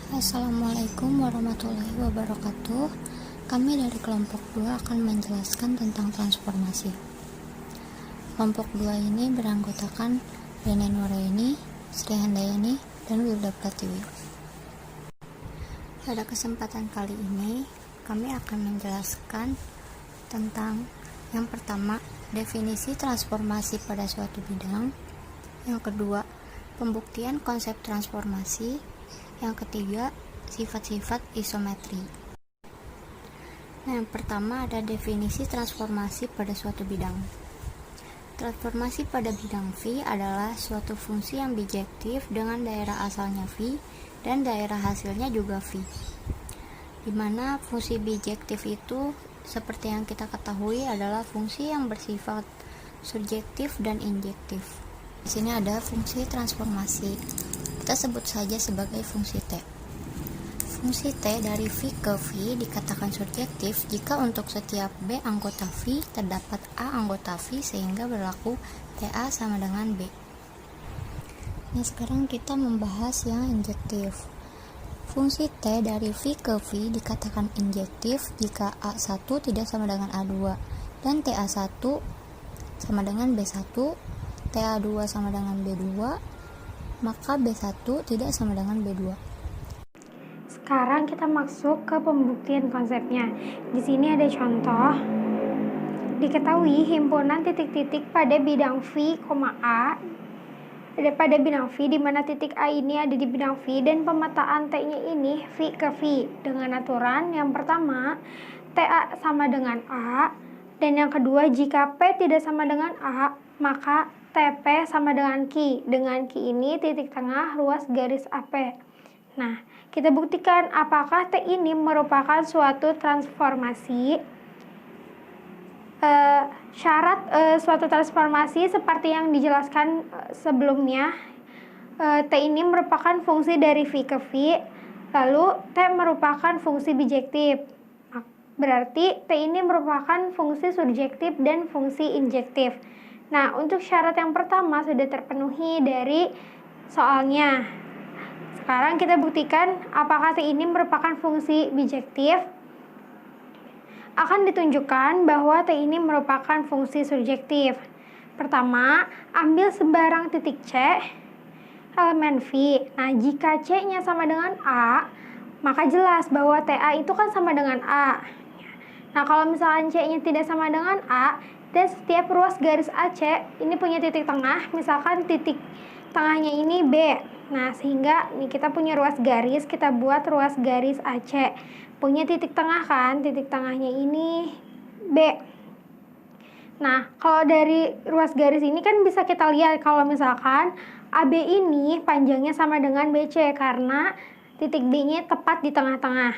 Assalamualaikum warahmatullahi wabarakatuh. Kami dari kelompok 2 akan menjelaskan tentang transformasi. Kelompok 2 ini beranggotakan Rene Nuraini, Sri Handayani, dan Wilda Pratiwi. Pada kesempatan kali ini, kami akan menjelaskan tentang yang pertama, definisi transformasi pada suatu bidang. Yang kedua, pembuktian konsep transformasi. Yang ketiga, sifat-sifat isometri. Yang pertama ada definisi transformasi pada suatu bidang. Transformasi pada bidang V adalah suatu fungsi yang bijektif dengan daerah asalnya V dan daerah hasilnya juga V. Di mana fungsi bijektif itu seperti yang kita ketahui adalah fungsi yang bersifat surjektif dan injektif. Di sini ada fungsi transformasi. Kita sebut saja sebagai fungsi T. Fungsi T dari V ke V dikatakan surjektif jika untuk setiap B anggota V terdapat A anggota V sehingga berlaku TA sama dengan B. Nah, sekarang kita membahas yang injektif. Fungsi T dari V ke V dikatakan injektif jika A1 tidak sama dengan A2 dan TA1 sama dengan B1, TA2 sama dengan B2, maka B1 tidak sama dengan B2. Sekarang kita masuk ke pembuktian konsepnya. Di sini ada contoh. Diketahui himpunan titik-titik pada bidang V, A ada pada bidang V di mana titik A ini ada di bidang V dan pemetaan T-nya ini V ke V dengan aturan yang pertama TA sama dengan A dan yang kedua jika P tidak sama dengan A maka TP sama dengan Q. Dengan Q ini titik tengah ruas garis AP. Nah, kita buktikan apakah T ini merupakan suatu transformasi. Syarat suatu transformasi seperti yang dijelaskan sebelumnya. T ini merupakan fungsi dari V ke V, lalu T merupakan fungsi bijektif. Berarti T ini merupakan fungsi surjektif dan fungsi injektif. Nah, untuk syarat yang pertama sudah terpenuhi dari soalnya. Sekarang kita buktikan apakah T ini merupakan fungsi bijektif. Akan ditunjukkan bahwa T ini merupakan fungsi surjektif. Pertama, ambil sebarang titik C, elemen V. Nah, jika C-nya sama dengan A, maka jelas bahwa TA itu kan sama dengan A. Nah, kalau misalkan C-nya tidak sama dengan A, dan setiap ruas garis AC ini punya titik tengah, misalkan titik tengahnya ini B. Nah, sehingga ini kita punya ruas garis, kita buat ruas garis AC. Punya titik tengah kan, titik tengahnya ini B. Nah, kalau dari ruas garis ini kan bisa kita lihat kalau misalkan AB ini panjangnya sama dengan BC karena titik B-nya tepat di tengah-tengah.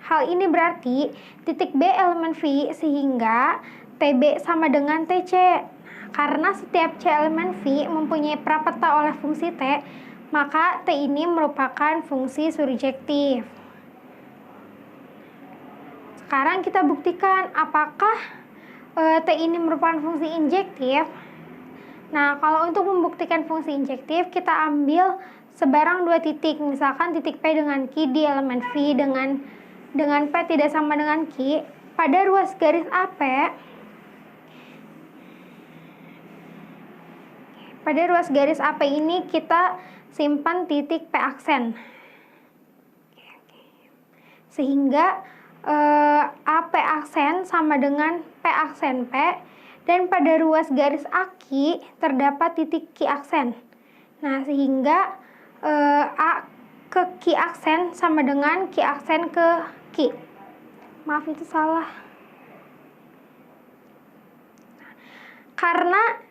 Hal ini berarti titik B elemen V sehingga TB sama dengan TC. Karena setiap C elemen V mempunyai prapeta oleh fungsi T, maka T ini merupakan fungsi surjektif. Sekarang kita buktikan apakah T ini merupakan fungsi injektif. Nah, kalau untuk membuktikan fungsi injektif, kita ambil sebarang dua titik. Misalkan titik P dengan Q di elemen V dengan P tidak sama dengan Q. Pada ruas garis AP, pada ruas garis AP ini kita simpan titik P aksen. Sehingga AP aksen sama dengan P aksen P dan pada ruas garis AQ terdapat titik Q aksen. Nah, sehingga A ke Q aksen sama dengan Q aksen ke Q. Maaf, itu salah. Karena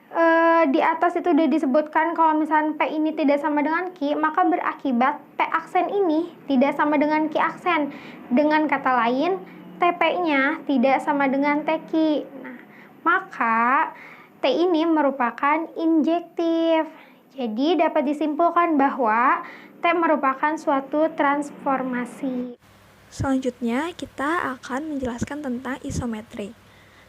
di atas itu sudah disebutkan kalau misalnya P ini tidak sama dengan Q, maka berakibat P aksen ini tidak sama dengan Q aksen. Dengan kata lain, TP-nya tidak sama dengan TQ. Nah, maka T ini merupakan injektif. Jadi dapat disimpulkan bahwa T merupakan suatu transformasi. Selanjutnya, kita akan menjelaskan tentang isometri.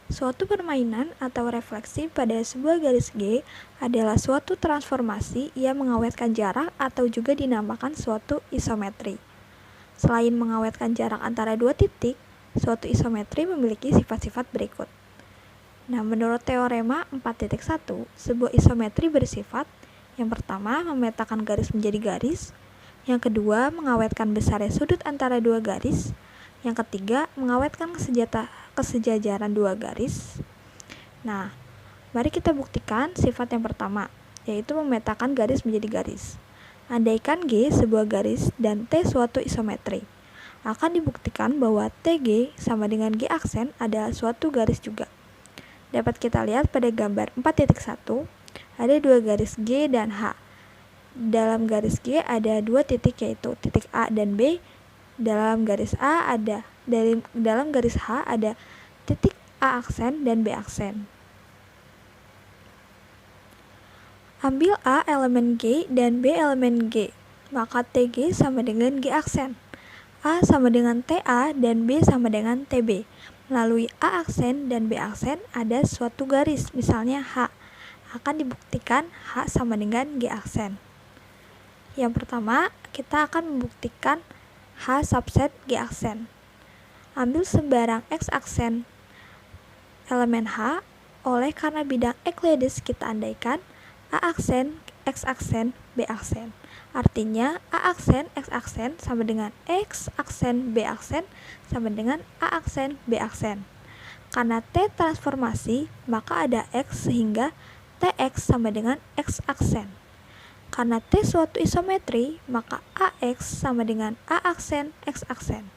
Suatu permainan atau refleksi pada sebuah garis G adalah suatu transformasi yang mengawetkan jarak atau juga dinamakan suatu isometri. Selain mengawetkan jarak antara dua titik, suatu isometri memiliki sifat-sifat berikut. Nah, menurut teorema 4.1, sebuah isometri bersifat yang pertama, memetakan garis menjadi garis. Yang kedua, mengawetkan besarnya sudut antara dua garis. Yang ketiga, mengawetkan kesejajaran dua garis. Nah, mari kita buktikan sifat yang pertama, yaitu memetakan garis menjadi garis. Andaikan G sebuah garis dan T suatu isometri, akan dibuktikan bahwa TG sama dengan G aksen adalah suatu garis juga. Dapat kita lihat pada gambar 4.1, ada dua garis G dan H. Dalam garis G ada dua titik, yaitu titik A dan B. Dalam garis H ada titik A aksen dan B aksen. Ambil A elemen G dan B elemen G, maka TG sama dengan G aksen. A sama dengan TA dan B sama dengan TB. Melalui A aksen dan B aksen ada suatu garis, misalnya H. Akan dibuktikan H sama dengan G aksen. Yang pertama, kita akan membuktikan H subset G aksen. Ambil sembarang X aksen elemen H, oleh karena bidang Euclides kita andaikan A aksen, X aksen, B aksen. Artinya A aksen, X aksen sama dengan X aksen, B aksen sama dengan A aksen, B aksen. Karena T transformasi, maka ada X sehingga Tx sama dengan X aksen. Karena T suatu isometri, maka AX sama dengan A aksen, X aksen.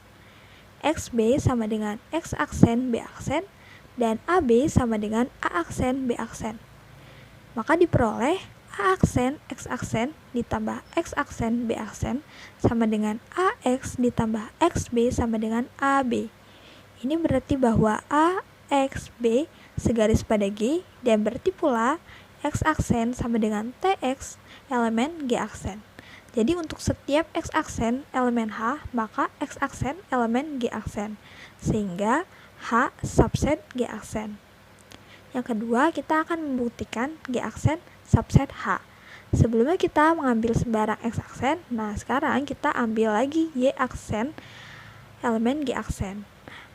XB sama dengan X aksen, B aksen. Dan AB sama dengan A aksen, B aksen. Maka diperoleh A aksen, X aksen ditambah X aksen, B aksen sama dengan AX ditambah XB sama dengan AB. Ini berarti bahwa AXB segaris pada G, dan berarti pula X aksen sama dengan TX elemen G aksen. Jadi untuk setiap X aksen elemen H, maka X aksen elemen G aksen. Sehingga H subset G aksen. Yang kedua, kita akan membuktikan G aksen subset H. Sebelumnya kita mengambil sembarang X aksen, nah sekarang kita ambil lagi Y aksen elemen G aksen.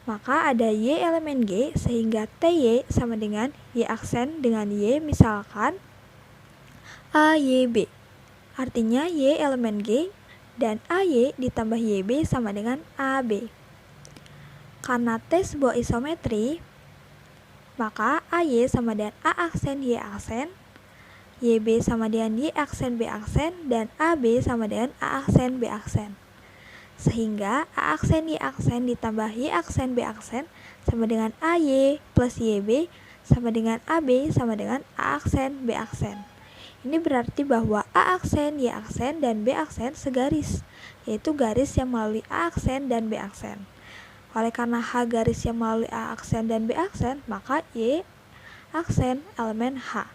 Maka ada Y elemen G, sehingga TY sama dengan Y aksen dengan Y, misalkan AYB. Artinya Y elemen G dan AY ditambah YB sama dengan AB. Karena T sebuah isometri, maka AY sama dengan A aksen Y aksen, YB sama dengan Y aksen B aksen, dan AB sama dengan A aksen B aksen. Sehingga A aksen Y aksen ditambah Y aksen B aksen sama dengan AY plus YB sama dengan AB sama dengan A aksen B aksen. Ini berarti bahwa A aksen, Y aksen, dan B aksen segaris, yaitu garis yang melalui A aksen dan B aksen. Oleh karena H garis yang melalui A aksen dan B aksen, maka Y aksen elemen H.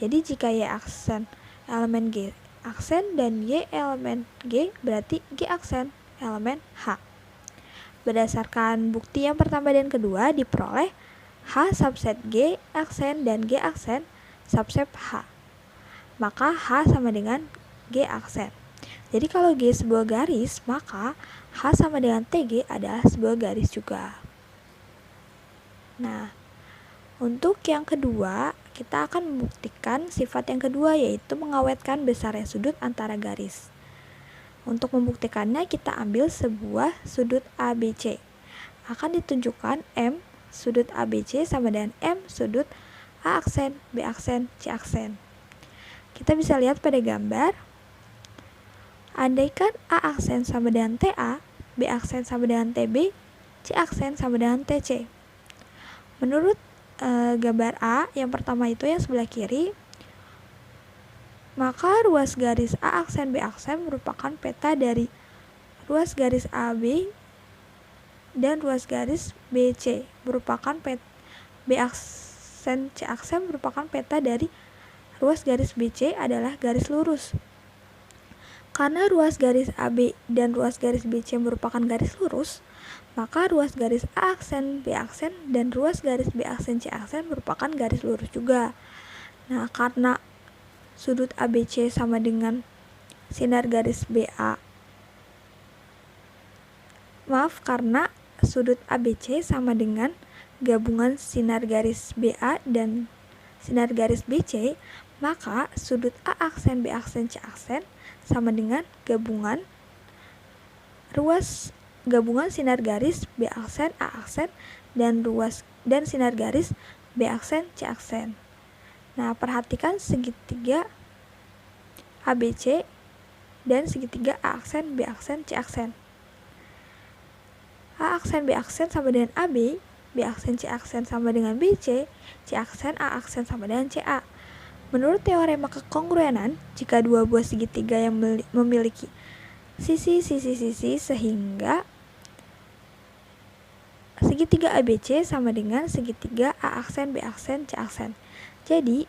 Jadi jika Y aksen elemen G aksen dan Y elemen G, berarti G aksen elemen H. Berdasarkan bukti yang pertama dan kedua, diperoleh H subset G aksen dan G aksen subset H. Maka H sama dengan G aksen. Jadi kalau G sebuah garis, maka H sama dengan TG adalah sebuah garis juga. Nah, untuk yang kedua, kita akan membuktikan sifat yang kedua, yaitu mengawetkan besarnya sudut antara garis. Untuk membuktikannya, kita ambil sebuah sudut ABC. Akan ditunjukkan M sudut ABC sama dengan M sudut A aksen, B aksen, C aksen. Kita bisa lihat pada gambar. Andaikan A aksen sama dengan TA, B aksen sama dengan TB, C aksen sama dengan TC. Menurut gambar A, yang pertama itu yang sebelah kiri, maka ruas garis A aksen B aksen merupakan peta dari ruas garis AB dan ruas garis BC merupakan B aksen C aksen merupakan peta dari ruas garis BC adalah garis lurus. Karena ruas garis AB dan ruas garis BC merupakan garis lurus, maka ruas garis A aksen B aksen dan ruas garis B aksen C aksen merupakan garis lurus juga. Nah, karena sudut ABC sama dengan sinar garis BA karena sudut ABC sama dengan gabungan sinar garis BA dan sinar garis BC, maka sudut A aksen, B aksen, C aksen sama dengan gabungan sinar garis B aksen, A aksen dan sinar garis B aksen, C aksen. Nah, perhatikan segitiga ABC dan segitiga A aksen, B aksen, C aksen. A aksen, B aksen sama dengan AB, B aksen, C aksen sama dengan BC, C aksen, A aksen sama dengan CA. Menurut teorema kekongruenan, jika dua buah segitiga yang memiliki sisi sehingga segitiga ABC sama dengan segitiga A aksen, B aksen, C aksen. Jadi,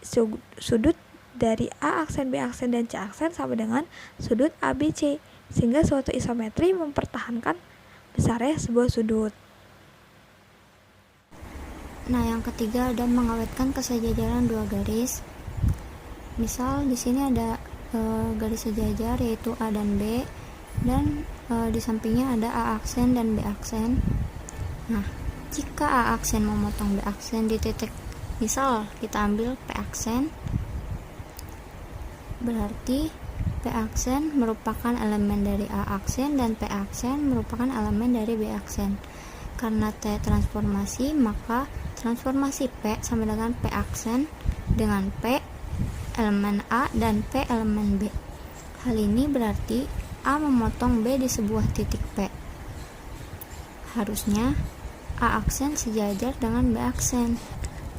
sudut dari A aksen, B aksen, dan C aksen sama dengan sudut ABC, sehingga suatu isometri mempertahankan besarnya sebuah sudut. Nah, yang ketiga ada mengawetkan kesejajaran dua garis. Misal di sini ada garis sejajar yaitu A dan B, dan di sampingnya ada A aksen dan B aksen. Nah, jika A aksen memotong B aksen di titik, misal kita ambil P aksen, berarti P aksen merupakan elemen dari A aksen dan P aksen merupakan elemen dari B aksen. Karena T transformasi, maka transformasi P sama dengan P aksen dengan P elemen A dan P elemen B. Hal ini berarti A memotong B di sebuah titik P. Harusnya A aksen sejajar dengan B aksen.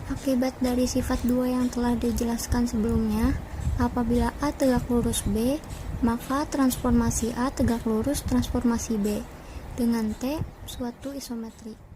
Akibat dari sifat dua yang telah dijelaskan sebelumnya, apabila A tegak lurus B, maka transformasi A tegak lurus transformasi B dengan T suatu isometri.